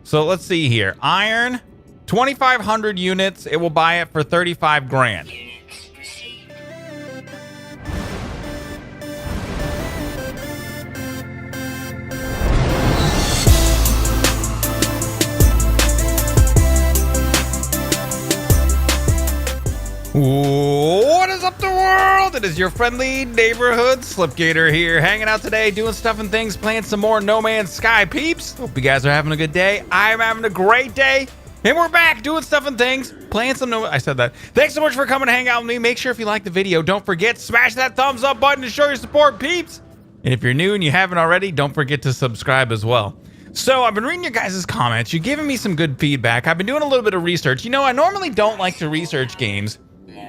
So let's see here. Iron, 2,500 units. It will buy it for 35 grand. What is up, the world? It is your friendly neighborhood Slipgator here, hanging out today, doing stuff and things, playing some more No Man's Sky, peeps. Hope you guys are having a good day. I'm having a great day, and we're back doing stuff and things, playing some I said that. Thanks so much for coming to hang out with me. Make sure if you like the video, don't forget, smash that thumbs up button to show your support, peeps. And if you're new and you haven't already, don't forget to subscribe as well. So I've been reading your guys' comments. You're giving me some good feedback. I've been doing a little bit of research. You know, I normally don't like to research games,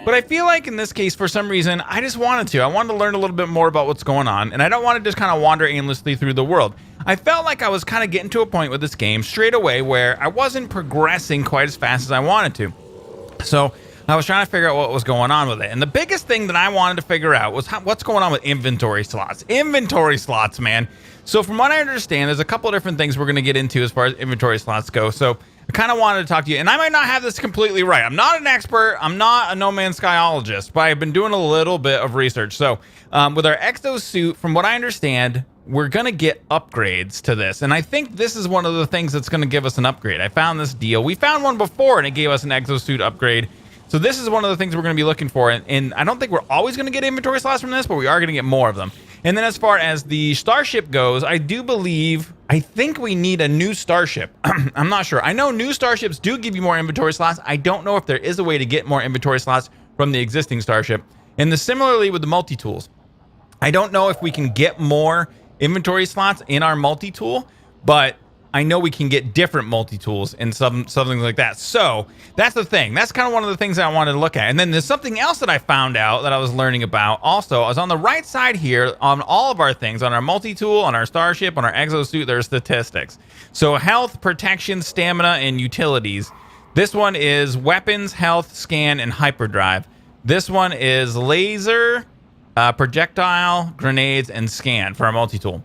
but I feel like in this case, for some reason, I just wanted to. I wanted to learn a little bit more about what's going on, and I don't want to just kind of wander aimlessly through the world. I felt like I was kind of getting to a point with this game straight away where I wasn't progressing quite as fast as I wanted to. So I was trying to figure out what was going on with it. And the biggest thing that I wanted to figure out was what's going on with inventory slots. Inventory slots, man. So from what I understand, there's a couple of different things we're going to get into as far as inventory slots go. So I kind of wanted to talk to you, and I might not have this completely right. I'm not an expert. I'm not a No Man's Skyologist, but I've been doing a little bit of research. So with our exosuit, from what I understand, we're going to get upgrades to this. And I think this is one of the things that's going to give us an upgrade. I found this deal. We found one before, and it gave us an exosuit upgrade. So this is one of the things we're going to be looking for. And I don't think we're always going to get inventory slots from this, but we are going to get more of them. And then as far as the starship goes, I think we need a new starship. I'm not sure. I know new starships do give you more inventory slots. I don't know if there is a way to get more inventory slots from the existing starship. And similarly with the multi-tools. I don't know if we can get more inventory slots in our multi-tool, but I know we can get different multi-tools and something like that. So that's the thing. That's kind of one of the things that I wanted to look at. And then there's something else that I found out that I was learning about also. I was on the right side here on all of our things, on our multi-tool, on our starship, on our exosuit, there's statistics. So health, protection, stamina, and utilities. This one is weapons, health, scan, and hyperdrive. This one is laser, projectile, grenades, and scan for our multi-tool.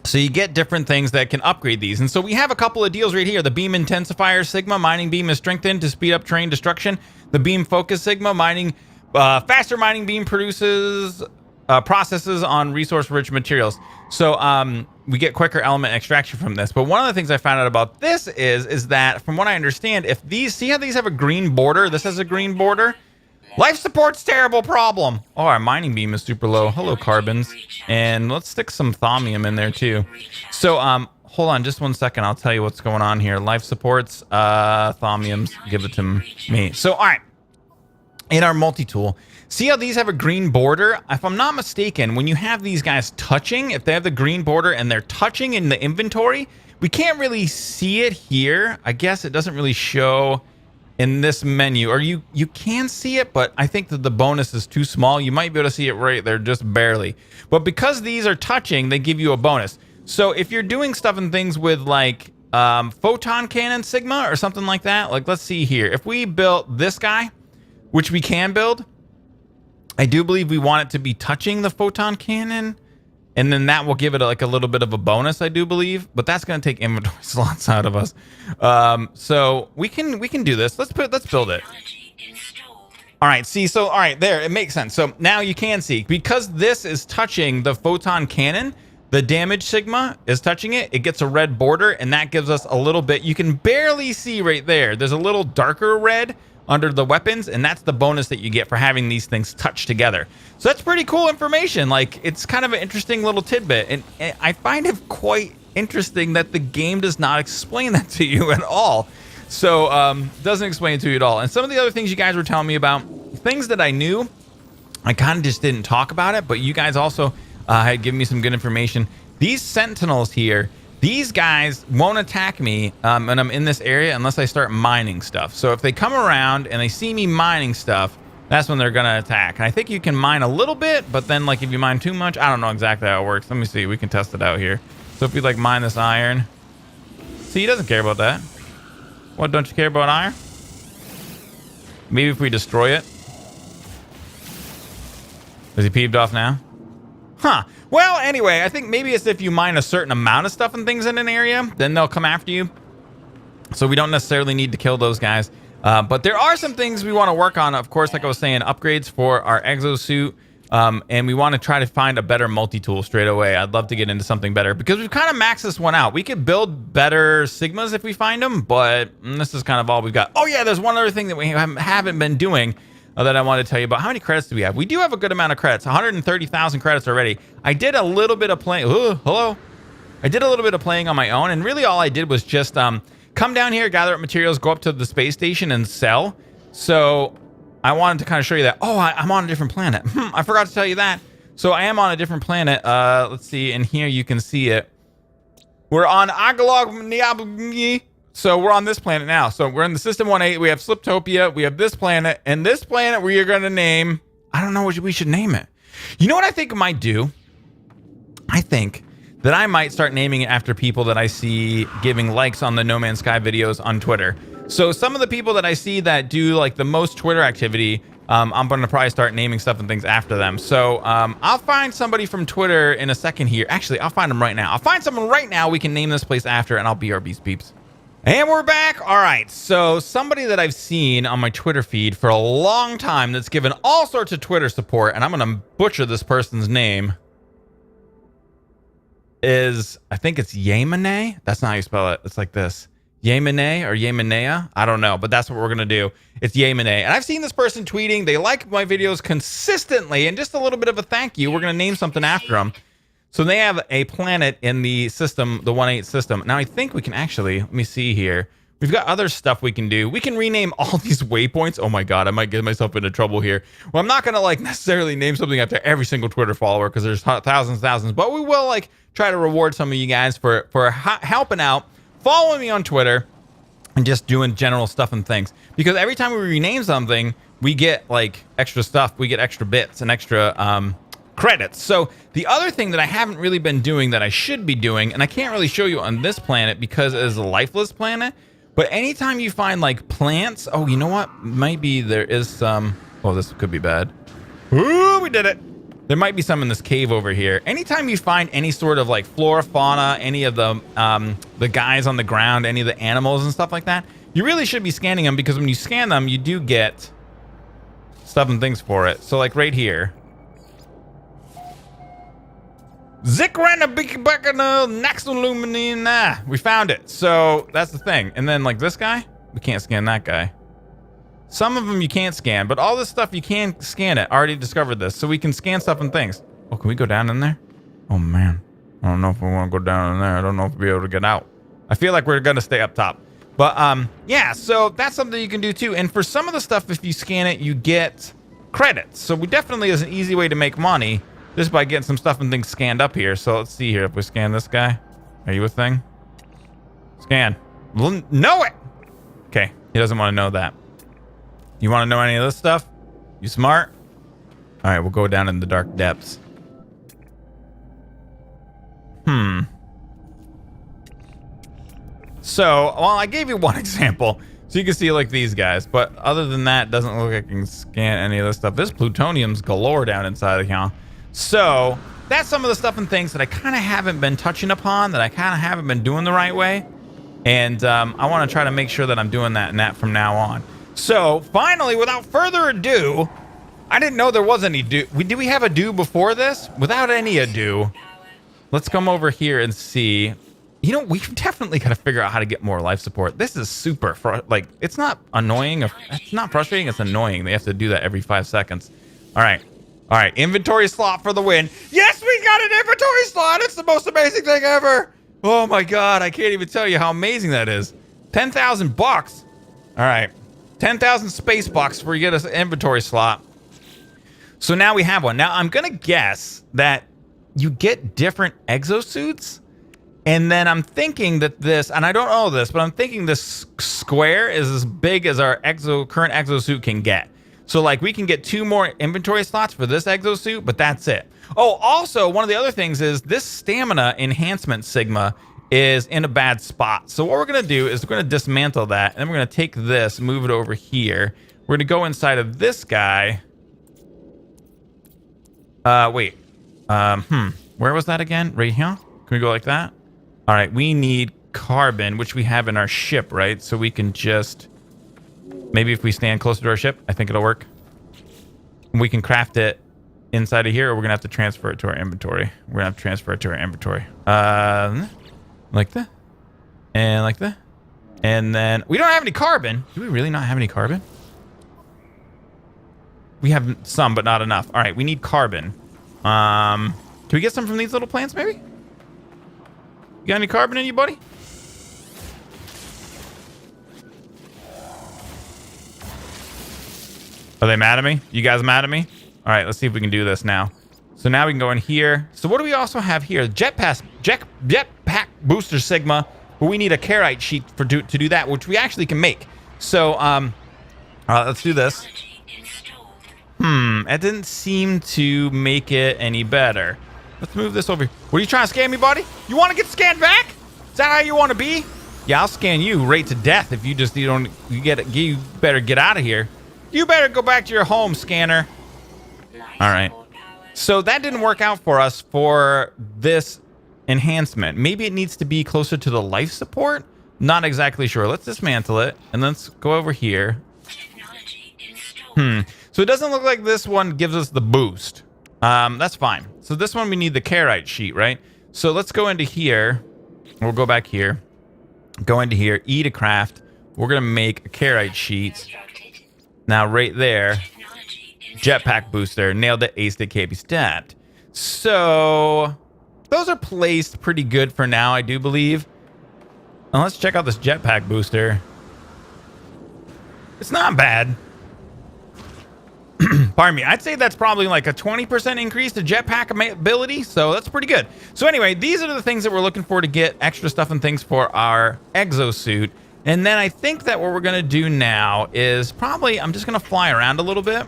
So you get different things that can upgrade these. And so we have a couple of deals right here. The beam intensifier Sigma, mining beam is strengthened to speed up terrain destruction. The beam focus Sigma, faster mining beam processes on resource-rich materials. So we get quicker element extraction from this. But one of the things I found out about this is that, from what I understand, if these, see how these have a green border? This has a green border. Life support's terrible problem. Oh, our mining beam is super low. Hello, carbons. And let's stick some thaumium in there too. So hold on just 1 second. I'll tell you what's going on here. Life supports, thaumiums, give it to me. So all right, in our multi-tool, see how these have a green border? If I'm not mistaken, when you have these guys touching, if they have the green border and they're touching in the inventory, we can't really see it here. I guess it doesn't really show in this menu, or you can see it, but I think that the bonus is too small. You might be able to see it right there, just barely. But because these are touching, they give you a bonus. So if you're doing stuff and things with like photon cannon Sigma or something like that, like let's see here. If we built this guy, which we can build, I do believe we want it to be touching the photon cannon. And then that will give it like a little bit of a bonus, I do believe, but that's going to take inventory slots out of us. So we can do this. Let's build it. All right, see, so all right, there, it makes sense. So now you can see, because this is touching the photon cannon, the damage Sigma is touching it. It gets a red border, and that gives us a little bit. You can barely see right there. There's a little darker red under the weapons, and that's the bonus that you get for having these things touch together. So that's pretty cool information. Like, it's kind of an interesting little tidbit, and I find it quite interesting that the game does not explain that to you at all. So doesn't explain it to you at all. And some of the other things you guys were telling me about, things that I knew, I kind of just didn't talk about it, but you guys also had given me some good information. These sentinels here, these guys won't attack me when I'm in this area unless I start mining stuff. So if they come around and they see me mining stuff, that's when they're going to attack. And I think you can mine a little bit, but then like if you mine too much, I don't know exactly how it works. Let me see. We can test it out here. So if we like mine this iron, see, he doesn't care about that. What, don't you care about iron? Maybe if we destroy it. Is he peeved off now? Huh. Well, anyway, I think maybe it's if you mine a certain amount of stuff and things in an area, then they'll come after you. So we don't necessarily need to kill those guys. But there are some things we want to work on. Of course, like I was saying, upgrades for our exosuit. And we want to try to find a better multi-tool straight away. I'd love to get into something better because we've kind of maxed this one out. We could build better Sigmas if we find them, but this is kind of all we've got. Oh yeah, there's one other thing that we haven't been doing that I want to tell you about. How many credits do we have? We do have a good amount of credits, 130,000 credits already. I did a little bit of playing. Hello. I did a little bit of playing on my own, and really all I did was just come down here, gather up materials, go up to the space station, and sell. So I wanted to kind of show you that. Oh, I'm on a different planet. I forgot to tell you that. So I am on a different planet. Let's see. And here you can see it. We're on Agalog. So we're on this planet now. So we're in the System 1-8. We have Sliptopia. We have this planet. And this planet we are going to name... I don't know what we should name it. You know what I think I might do? I think that I might start naming it after people that I see giving likes on the No Man's Sky videos on Twitter. So some of the people that I see that do like the most Twitter activity, I'm going to probably start naming stuff and things after them. So I'll find somebody from Twitter in a second here. Actually, I'll find them right now. I'll find someone right now we can name this place after, and I'll be our Beast Peeps. And we're back. All right. So somebody that I've seen on my Twitter feed for a long time that's given all sorts of Twitter support, and I'm going to butcher this person's name, is, I think it's Yemene. That's not how you spell it. It's like this. Yemene or Yemenea. I don't know, but that's what we're going to do. It's Yemene. And I've seen this person tweeting. They like my videos consistently, and just a little bit of a thank you. We're going to name something after them. So they have a planet in the system, the 1-8 system. Now I think we can actually, let me see here. We've got other stuff we can do. We can rename all these waypoints. Oh my God, I might get myself into trouble here. Well, I'm not going to like necessarily name something after every single Twitter follower because there's thousands, but we will like try to reward some of you guys for helping out, following me on Twitter, and just doing general stuff and things. Because every time we rename something, we get like extra stuff. We get extra bits and extra credits. So the other thing that I haven't really been doing that I should be doing, and I can't really show you on this planet because it is a lifeless planet, but anytime you find like plants, oh, you know what? Maybe there is some, oh, this could be bad. Ooh, we did it. There might be some in this cave over here. Anytime you find any sort of like flora, fauna, any of the guys on the ground, any of the animals and stuff like that, you really should be scanning them because when you scan them, you do get stuff and things for it. So like right here. Zikrana Bikbakana Naxaluminina. We found it. So that's the thing. And then like this guy, we can't scan that guy. Some of them you can't scan, but all this stuff you can scan it. I already discovered this. So we can scan stuff and things. Oh, can we go down in there? Oh man. I don't know if we want to go down in there. I don't know if we'll be able to get out. I feel like we're gonna stay up top. But yeah, so that's something you can do too. And for some of the stuff, if you scan it, you get credits. So we definitely is an easy way to make money just by getting some stuff and things scanned up here. So let's see here. If we scan this guy, are you a thing? Scan. Know it. Okay, he doesn't want to know that. You want to know any of this stuff? You smart? All right, we'll go down in the dark depths. So, well, I gave you one example, so you can see like these guys. But other than that, it doesn't look like I can scan any of this stuff. There's plutonium's galore down inside of here. So that's some of the stuff and things that I kind of haven't been touching upon, that I kind of haven't been doing the right way. And I want to try to make sure that I'm doing that and that from now on. So finally, without further ado, I didn't know there was any do. Did we have a do before this? Without any ado, let's come over here and see. You know, we've definitely got to figure out how to get more life support. This is super, like, it's not annoying. It's not frustrating. It's annoying. They have to do that every 5 seconds. All right. All right. Inventory slot for the win. Yes, we got an inventory slot. It's the most amazing thing ever. Oh, my God. I can't even tell you how amazing that is. 10,000 bucks. All right. 10,000 space bucks for you get an inventory slot. So now we have one. Now, I'm going to guess that you get different exosuits. And then I'm thinking that this, and I don't know this, but I'm thinking this square is as big as our current exosuit can get. So like we can get 2 more inventory slots for this exosuit, but that's it. Oh, also one of the other things is this stamina enhancement Sigma is in a bad spot. So what we're going to do is we're going to dismantle that, and then we're going to take this, move it over here. We're going to go inside of this guy. Wait. Where was that again? Right here? Can we go like that? All right, we need carbon, which we have in our ship, right? So we can just... Maybe if we stand closer to our ship, I think it'll work. We can craft it inside of here, or we're going to have to transfer it to our inventory. We're going to have to transfer it to our inventory. Like that. And like that. And then... We don't have any carbon. Do we really not have any carbon? We have some, but not enough. All right, we need carbon. Can we get some from these little plants, maybe? You got any carbon in you, buddy? Are they mad at me? You guys mad at me? All right, let's see if we can do this now. So now we can go in here. So what do we also have here? Jetpack Booster Sigma. But we need a carite sheet to do that, which we actually can make. So, let's do this. That didn't seem to make it any better. Let's move this over. What are you trying to scan me, buddy? You want to get scanned back? Is that how you want to be? Yeah, I'll scan you right to death if you better get out of here. You better go back to your home, scanner. All right. So that didn't work out for us for this enhancement. Maybe it needs to be closer to the life support. Not exactly sure. Let's dismantle it and let's go over here. So it doesn't look like this one gives us the boost. That's fine. So this one we need the carite sheet, right? So let's go into here. We'll go back here. Go into here. E to craft. We're gonna make a carite sheet. Now right there. Jetpack booster. Nailed it. Aced it. Can't be stopped. So those are placed pretty good for now, I do believe. And let's check out this jetpack booster. It's not bad. Pardon me. I'd say that's probably like a 20% increase to jetpack ability. So that's pretty good. So anyway, these are the things that we're looking for to get extra stuff and things for our exosuit. And then I think that what we're going to do now is probably, I'm just going to fly around a little bit.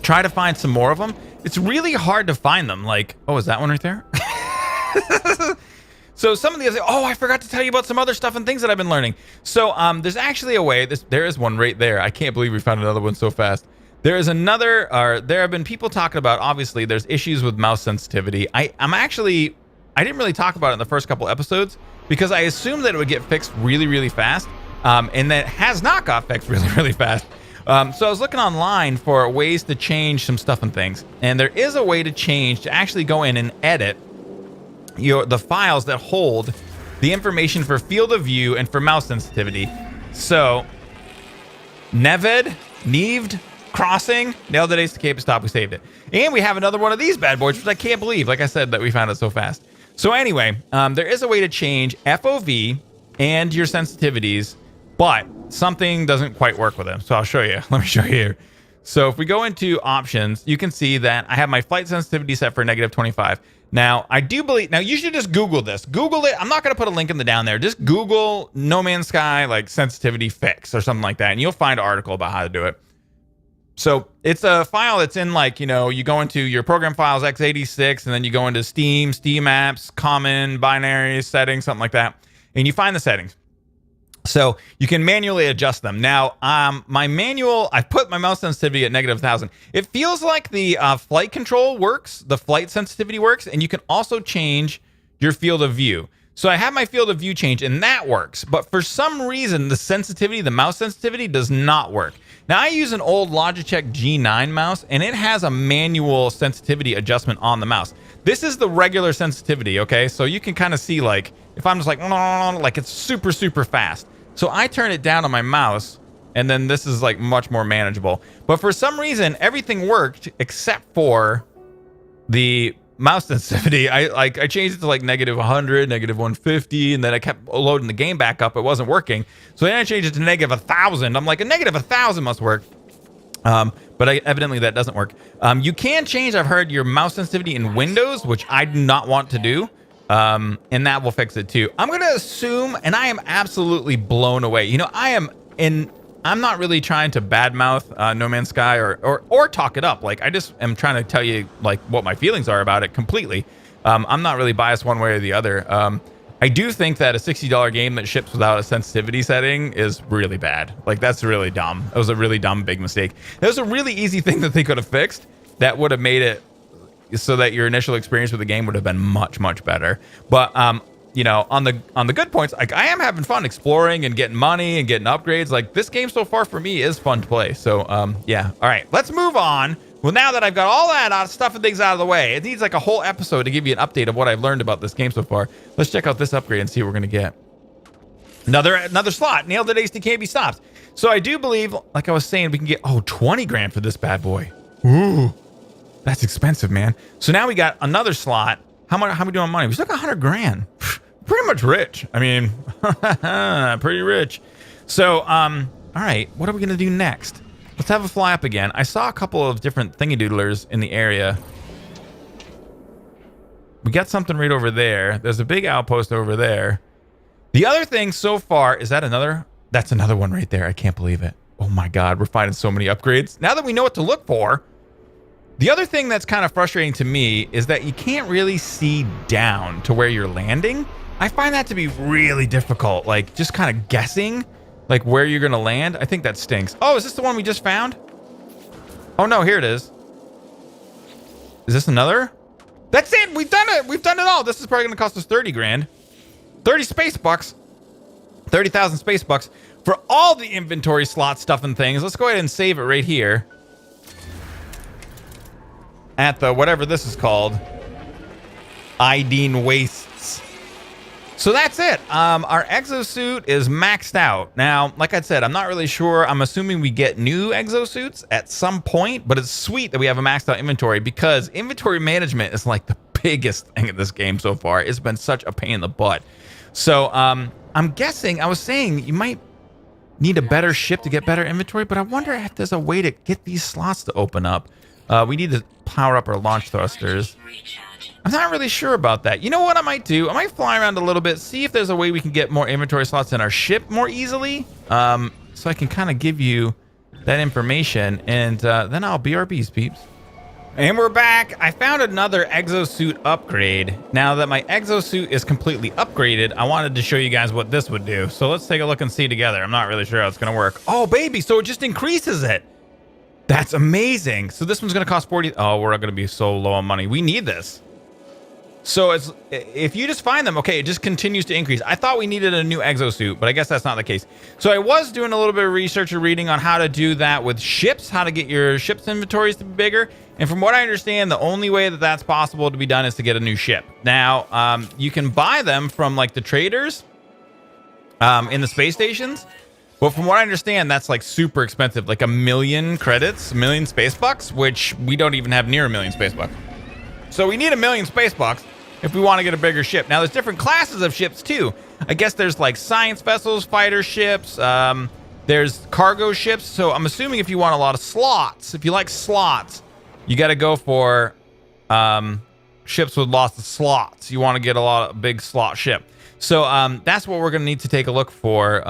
Try to find some more of them. It's really hard to find them. Like, oh, is that one right there? So some of the other, oh, I forgot to tell you about some other stuff and things that I've been learning. So there's actually a way, there is one right there. I can't believe we found another one so fast. There is another, there have been people talking about, obviously, there's issues with mouse sensitivity. I didn't really talk about it in the first couple episodes because I assumed that it would get fixed really, really fast. And that has not got fixed really, really fast. So I was looking online for ways to change some stuff and things. And there is a way to actually go in and edit the files that hold the information for field of view and for mouse sensitivity. So, Neved, crossing, nailed it, ace to cape, stop, we saved it. And we have another one of these bad boys, which I can't believe, like I said, that we found it so fast. So anyway, there is a way to change FOV and your sensitivities, but something doesn't quite work with them. So I'll show you. Let me show you here. So if we go into options, you can see that I have my flight sensitivity set for -25. Now, I do believe, now you should just Google this. Google it. I'm not going to put a link in the down there. Just Google No Man's Sky, like sensitivity fix or something like that. And you'll find an article about how to do it. So it's a file that's in like, you know, you go into your program files, x86, and then you go into Steam apps, common, binary settings, something like that. And you find the settings. So you can manually adjust them. Now, my manual, I've put my mouse sensitivity at -1000. It feels like the flight control works, the flight sensitivity works, and you can also change your field of view. So I have my field of view change, and that works. But for some reason, the sensitivity, the mouse sensitivity, does not work. Now, I use an old Logitech G9 mouse, and it has a manual sensitivity adjustment on the mouse. This is the regular sensitivity, okay? So you can kind of see, like, if I'm just like it's super, super fast. So I turn it down on my mouse, and then this is like much more manageable. But for some reason, everything worked except for the mouse sensitivity. I changed it to like -100, -150, and then I kept loading the game back up. It wasn't working. So then I changed it to -1000. I'm like, a -1000 must work. But evidently that doesn't work. You can change, I've heard, your mouse sensitivity in Windows, which I do not want to do. And that will fix it too. I'm going to assume, and I am absolutely blown away. You know, I'm not really trying to badmouth No Man's Sky or talk it up. Like, I just am trying to tell you like what my feelings are about it completely. I'm not really biased one way or the other. I do think that a $60 game that ships without a sensitivity setting is really bad. Like, that's really dumb. It was a really dumb, big mistake. It was a really easy thing that they could have fixed that would have made it so that your initial experience with the game would have been much, much better. But you know, on the good points, like I am having fun exploring and getting money and getting upgrades. Like this game so far for me is fun to play. So yeah. All right, let's move on. Well, now that I've got all that stuff and things out of the way, it needs like a whole episode to give you an update of what I've learned about this game so far. Let's check out this upgrade and see what we're gonna get. Another slot. Nailed it, AC can't be stopped. So I do believe, like I was saying, we can get 20 grand for this bad boy. Ooh, that's expensive, man. So now we got another slot. How we doing on money? We still got 100 grand. Pretty much rich. I mean, pretty rich. So, all right, what are we gonna do next? Let's have a fly up again. I saw a couple of different thingy-doodlers in the area. We got something right over there. There's a big outpost over there. The other thing so far, is that another? That's another one right there. I can't believe it. Oh my God, we're finding so many upgrades. Now that we know what to look for. The other thing that's kind of frustrating to me is that you can't really see down to where you're landing. I find that to be really difficult. Like just kind of guessing like where you're going to land. I think that stinks. Oh, is this the one we just found? Oh no, here it is. Is this another? That's it. We've done it. We've done it all. This is probably going to cost us 30 grand. 30 space bucks. 30,000 space bucks for all the inventory slot stuff and things. Let's go ahead and save it right here. At the whatever this is called. Ideen Wastes. So that's it. Our exosuit is maxed out. Now, like I said, I'm not really sure. I'm assuming we get new exosuits at some point, but it's sweet that we have a maxed out inventory because inventory management is like the biggest thing in this game so far. It's been such a pain in the butt. So, I'm guessing, I was saying you might need a better ship to get better inventory, but I wonder if there's a way to get these slots to open up. We need to power up our launch thrusters. I'm not really sure about that. You know what I might do? I might fly around a little bit, see if there's a way we can get more inventory slots in our ship more easily. So I can kind of give you that information, and then I'll BRBs, peeps. And we're back. I found another exosuit upgrade. Now that my exosuit is completely upgraded, I wanted to show you guys what this would do. So let's take a look and see together. I'm not really sure how it's going to work. Oh, baby. So it just increases it. That's amazing. So this one's going to cost 40. Oh, we're going to be so low on money. We need this. So it's if you just find them, okay, it just continues to increase. I thought we needed a new exosuit, but I guess that's not the case. So I was doing a little bit of research or reading on how to do that with ships, how to get your ship's inventories to be bigger. And from what I understand, the only way that that's possible to be done is to get a new ship. Now, you can buy them from like the traders in the space stations. But from what I understand, that's like super expensive, like 1 million credits, 1 million space bucks, which we don't even have near 1 million space bucks. So we need 1 million space bucks if we want to get a bigger ship. Now, there's different classes of ships too. I guess there's like science vessels, fighter ships, there's cargo ships. So I'm assuming if you want a lot of slots, if you like slots, you got to go for ships with lots of slots. You want to get a lot of big slot ship. So that's what we're going to need to take a look for.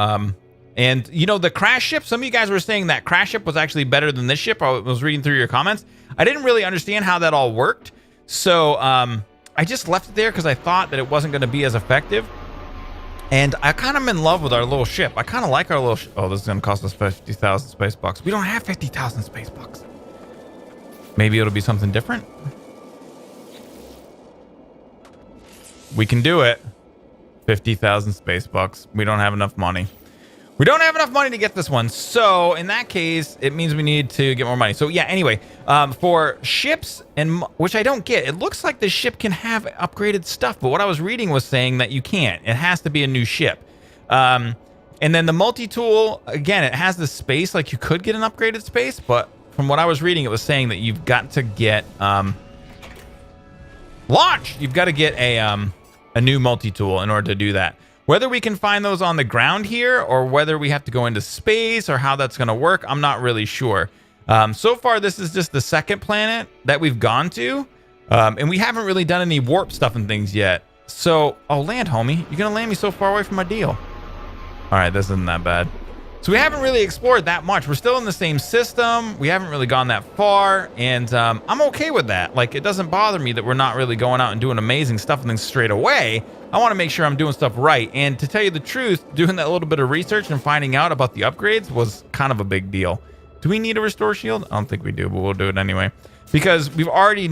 And, you know, the crash ship, some of you guys were saying that crash ship was actually better than this ship. I was reading through your comments. I didn't really understand how that all worked. So I just left it there because I thought that it wasn't going to be as effective. And I kind of am in love with our little ship. I kind of like our little ship. Oh, this is going to cost us 50,000 space bucks. We don't have 50,000 space bucks. Maybe it'll be something different. We can do it. 50,000 space bucks. We don't have enough money. We don't have enough money to get this one. So in that case, it means we need to get more money. So yeah, anyway, for ships, and which I don't get, it looks like the ship can have upgraded stuff. But what I was reading was saying that you can't. It has to be a new ship. And then the multi-tool, again, it has the space. Like you could get an upgraded space. But from what I was reading, it was saying that you've got to get launch. You've got to get a new multi-tool in order to do that. Whether we can find those on the ground here or whether we have to go into space or how that's going to work, I'm not really sure. So far, this is just the second planet that we've gone to. And we haven't really done any warp stuff and things yet. So, oh, land, homie. You're going to land me so far away from my deal. All right, this isn't that bad. So we haven't really explored that much. We're still in the same system. We haven't really gone that far. And I'm okay with that. Like, it doesn't bother me that we're not really going out and doing amazing stuff and things straight away. I want to make sure I'm doing stuff right. And to tell you the truth, doing that little bit of research and finding out about the upgrades was kind of a big deal. Do we need a restore shield? I don't think we do, but we'll do it anyway. Because we already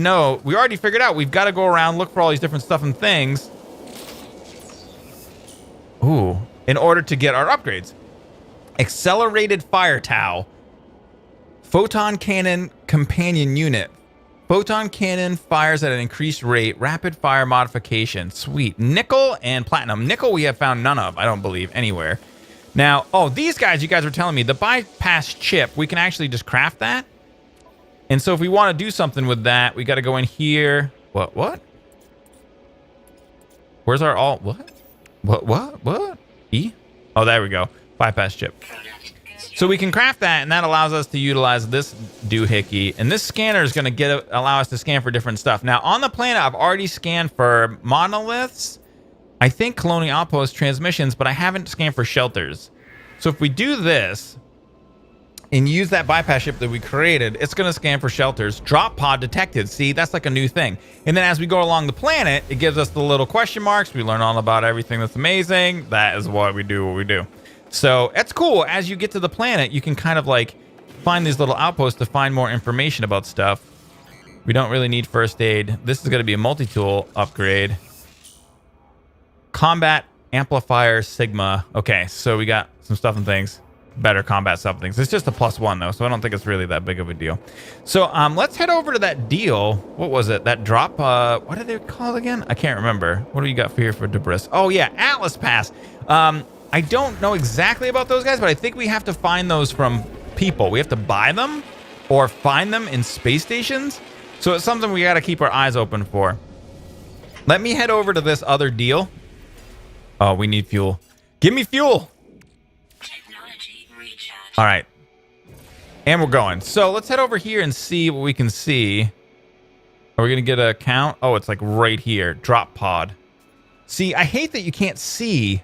figured out we've got to go around, look for all these different stuff and things. Ooh. In order to get our upgrades. Accelerated fire tow. Photon cannon companion unit. Photon cannon fires at an increased rate. Rapid fire modification. Sweet. Nickel and platinum. Nickel we have found none of, I don't believe, anywhere. Now, oh, these guys, you guys were telling me, the bypass chip, we can actually just craft that. And so if we want to do something with that, we got to go in here. What? Where's our alt? What? E? Oh, there we go. Bypass chip. So we can craft that, and that allows us to utilize this doohickey. And this scanner is going to allow us to scan for different stuff. Now, on the planet, I've already scanned for monoliths, I think colonial outpost transmissions, but I haven't scanned for shelters. So if we do this and use that bypass ship that we created, it's going to scan for shelters. Drop pod detected. See, that's like a new thing. And then as we go along the planet, it gives us the little question marks. We learn all about everything that's amazing. That is why we do what we do. So it's cool. As you get to the planet, you can kind of like find these little outposts to find more information about stuff. We don't really need first aid. This is going to be a multi-tool upgrade. Combat amplifier Sigma. Okay, so we got some stuff and things. Better combat stuff and things. It's just a +1 though, so I don't think it's really that big of a deal. So let's head over to that deal. What was it? That drop, what did they call it again? I can't remember. What do you got for here for Debris? Oh yeah, Atlas Pass. I don't know exactly about those guys, but I think we have to find those from people. We have to buy them or find them in space stations. So it's something we got to keep our eyes open for. Let me head over to this other deal. Oh, we need fuel. Give me fuel. All right. And we're going. So let's head over here and see what we can see. Are we going to get a count? Oh, it's like right here. Drop pod. See, I hate that you can't see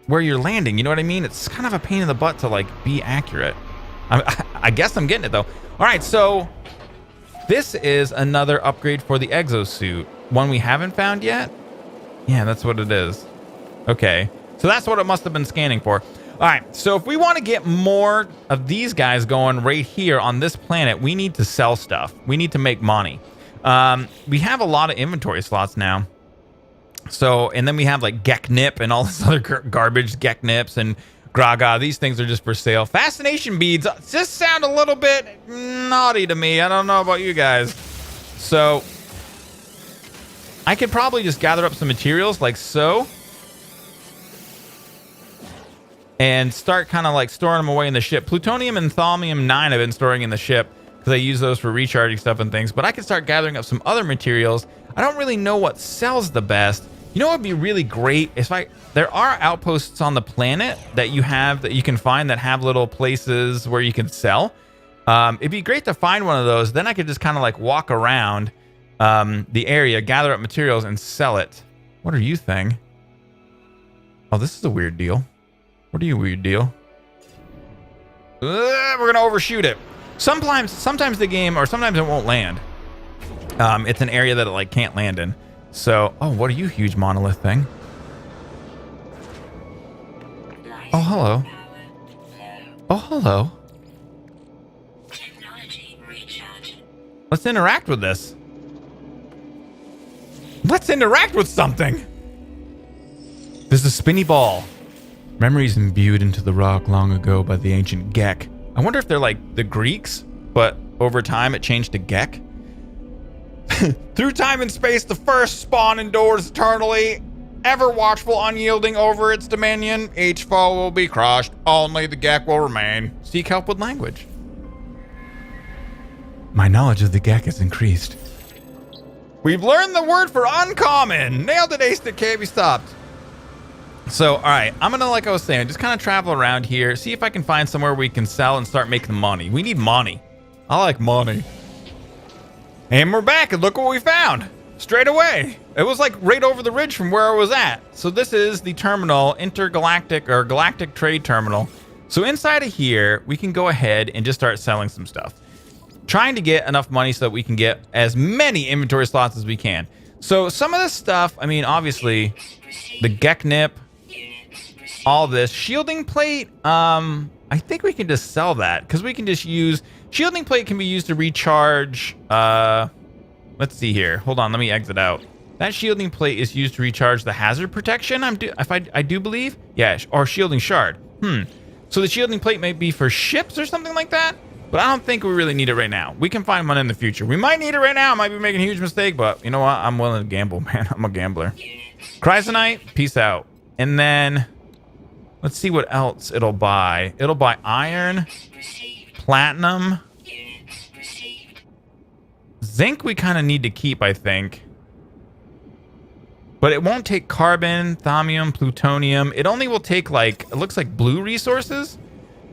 where you're landing. You know what I mean? It's kind of a pain in the butt to like be accurate. I guess I'm getting it though. All right. So this is another upgrade for the exosuit. One we haven't found yet. Yeah, that's what it is. Okay. So that's what it must have been scanning for. All right, so if we want to get more of these guys going right here on this planet, we need to sell stuff. We need to make money. We have a lot of inventory slots now. So, and then we have like Geknip and all this other garbage, Geknips and Graga. These things are just for sale. Fascination beads just sound a little bit naughty to me. I don't know about you guys. So, I could probably just gather up some materials like so. And start kind of like storing them away in the ship. Plutonium and Thaumium 9 I've been storing in the ship because I use those for recharging stuff and things. But I can start gathering up some other materials. I don't really know what sells the best. You know what would be really great? There are outposts on the planet that you can find that have little places where you can sell. It'd be great to find one of those. Then I could just kind of like walk around the area, gather up materials, and sell it. What are you thing? Oh, this is a weird deal. What are you, weird deal? We're gonna overshoot it. Sometimes the game, or sometimes it won't land. It's an area that it like can't land in. So, oh, what are you, huge monolith thing? Oh, hello. Oh, hello. Let's interact with this. Let's interact with something. There's a spinny ball. Memories imbued into the rock long ago by the ancient Gek. I wonder if they're like the Greeks, but over time it changed to Gek. Through time and space, the first spawn endures eternally, ever watchful, unyielding over its dominion. Each foe will be crushed, only the Gek will remain. Seek help with language. My knowledge of the Gek has increased. We've learned the word for uncommon. Nailed it, ace that can't be stopped. So, all right, I'm going to, like I was saying, just kind of travel around here, see if I can find somewhere we can sell and start making money. We need money. I like money. And we're back, and look what we found. Straight away. It was like right over the ridge from where I was at. So this is the terminal, intergalactic or galactic trade terminal. So inside of here, we can go ahead and just start selling some stuff. Trying to get enough money so that we can get as many inventory slots as we can. So some of this stuff, I mean, obviously, the Geknip, all this shielding plate, I think we can just sell that because we can just use shielding plate can be used to recharge. Let's see here. Hold on, let me exit out. That shielding plate is used to recharge the hazard protection. I do believe. Yeah, or shielding shard. So the shielding plate may be for ships or something like that. But I don't think we really need it right now. We can find one in the future. We might need it right now. Might be making a huge mistake, but you know what? I'm willing to gamble, man. I'm a gambler. Chrysonite, peace out. And then let's see what else it'll buy. It'll buy iron, platinum, zinc. We kind of need to keep, I think. But it won't take carbon, thamium, plutonium. It only will take, like, it looks like blue resources.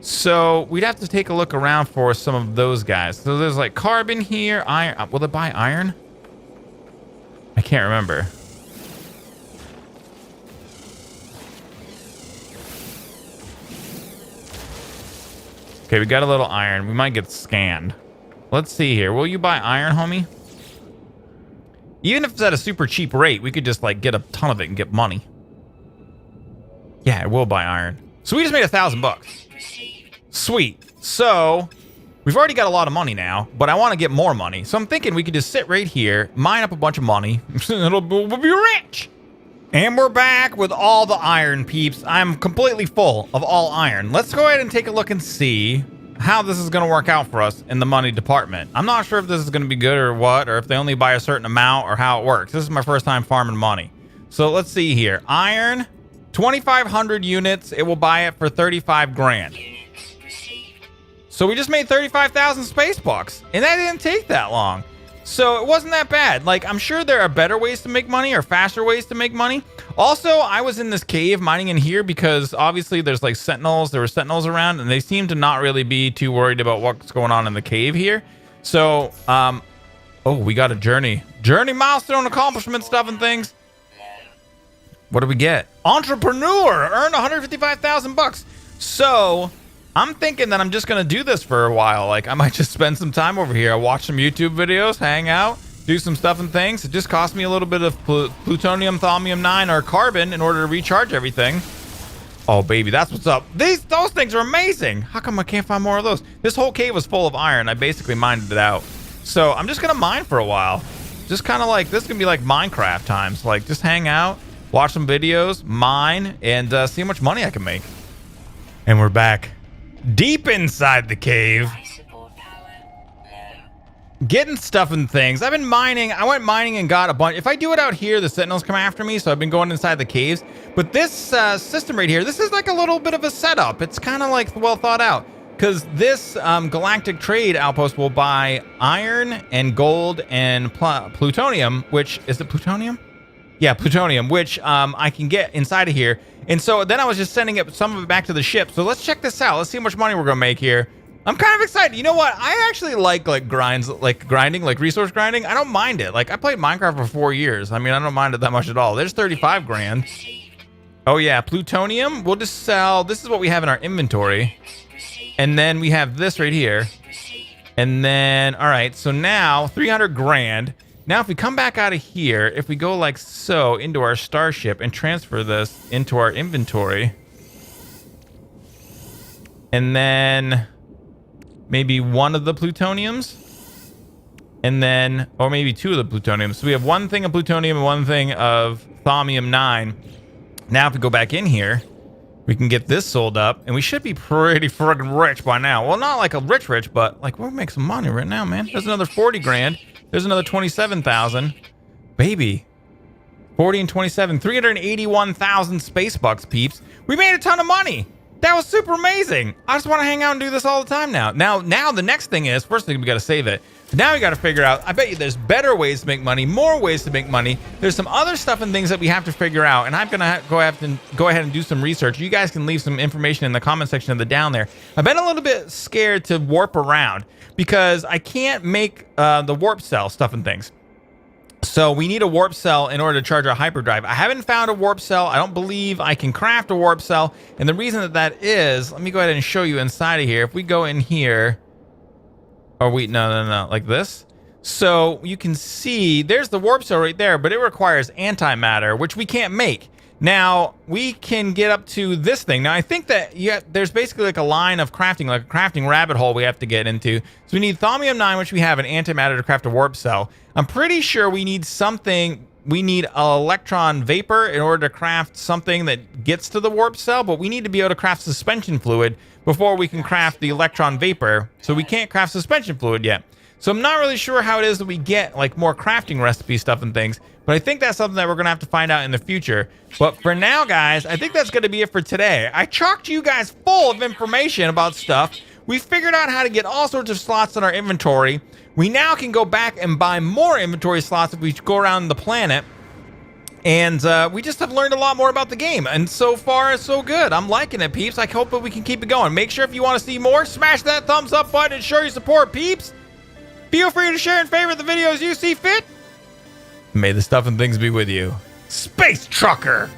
So we'd have to take a look around for some of those guys. So there's like carbon here, iron. Will it buy iron? I can't remember. Okay, we got a little iron. We might get scanned. Let's see here. Will you buy iron, homie? Even if it's at a super cheap rate, we could just like get a ton of it and get money. Yeah, it will buy iron. So we just made $1,000. Sweet. So we've already got a lot of money now, but I want to get more money. So I'm thinking we could just sit right here, mine up a bunch of money. We'll be rich. And we're back with all the iron, peeps. I'm completely full of all iron. Let's go ahead and take a look and see how this is going to work out for us in the money department. I'm not sure if this is going to be good or what, or if they only buy a certain amount or how it works. This is my first time farming money. So let's see here. Iron, 2,500 units. It will buy it for 35 grand. So we just made 35,000 space bucks, and that didn't take that long. So it wasn't that bad. Like, I'm sure there are better ways to make money or faster ways to make money. Also, I was in this cave mining in here because obviously there's like sentinels. There were sentinels around, and they seem to not really be too worried about what's going on in the cave here. So, oh, we got a journey milestone accomplishment stuff and things. What do we get? Entrepreneur earned 155,000 bucks. So I'm thinking that I'm just going to do this for a while. Like, I might just spend some time over here. Watch some YouTube videos, hang out, do some stuff and things. It just cost me a little bit of plutonium, thamium 9, or carbon in order to recharge everything. Oh, baby, that's what's up. Those things are amazing. How come I can't find more of those? This whole cave was full of iron. I basically mined it out. So I'm just going to mine for a while. Just kind of like, this is going to be like Minecraft times. Like, just hang out, watch some videos, mine, and see how much money I can make. And we're back. Deep inside the cave, getting stuff and things. I've been mining. I went mining and got a bunch. If I do it out here, the sentinels come after me, so I've been going inside the caves. But this system right here, this is like a little bit of a setup. It's kind of like well thought out, because this galactic trade outpost will buy iron and gold and plutonium, which is it plutonium? Yeah, plutonium, which I can get inside of here. And so then I was just sending some of it back to the ship. So let's check this out. Let's see how much money we're gonna make here. I'm kind of excited. You know what? I actually like grinding, like resource grinding. I don't mind it. Like, I played Minecraft for 4 years. I mean, I don't mind it that much at all. There's 35 grand. Oh yeah, plutonium. We'll just sell. This is what we have in our inventory. And then we have this right here. And then, all right, so now 300 grand. Now, if we come back out of here, if we go like so into our starship and transfer this into our inventory, and then maybe one of the plutoniums, and then, or maybe two of the plutoniums. So we have one thing of plutonium and one thing of thamium 9. Now, if we go back in here, we can get this sold up, and we should be pretty friggin' rich by now. Well, not like a rich, but like we'll make some money right now, man. There's another 40 grand. There's another 27,000. Baby. 40 and 27. 381,000 space bucks, peeps. We made a ton of money. That was super amazing. I just want to hang out and do this all the time now. Now the next thing is, first thing we got to save it. Now we got to figure out, I bet you there's better ways to make money, more ways to make money. There's some other stuff and things that we have to figure out. And I'm going to go ahead and do some research. You guys can leave some information in the comment section of the down there. I've been a little bit scared to warp around because I can't make the warp cell stuff and things. So we need a warp cell in order to charge our hyperdrive. I haven't found a warp cell. I don't believe I can craft a warp cell. And the reason that is, let me go ahead and show you inside of here. If we go in here, or no, like this. So you can see there's the warp cell right there, but it requires antimatter, which we can't make. Now, we can get up to this thing. Now, I think that there's basically like a line of crafting, like a crafting rabbit hole we have to get into. So we need thamium 9, which we have, an antimatter to craft a warp cell. I'm pretty sure we need something we need electron vapor in order to craft something that gets to the warp cell, but we need to be able to craft suspension fluid before we can craft the electron vapor. So we can't craft suspension fluid yet. So I'm not really sure how it is that we get like more crafting recipe stuff and things, but I think that's something that we're going to have to find out in the future. But for now, guys, I think that's going to be it for today. I chocked you guys full of information about stuff. We figured out how to get all sorts of slots in our inventory. We now can go back and buy more inventory slots if we go around the planet. And we just have learned a lot more about the game. And so far, so good. I'm liking it, peeps. I hope that we can keep it going. Make sure if you want to see more, smash that thumbs up button and show your support, peeps. Feel free to share and favorite the videos you see fit. May the stuff and things be with you. Space Trucker!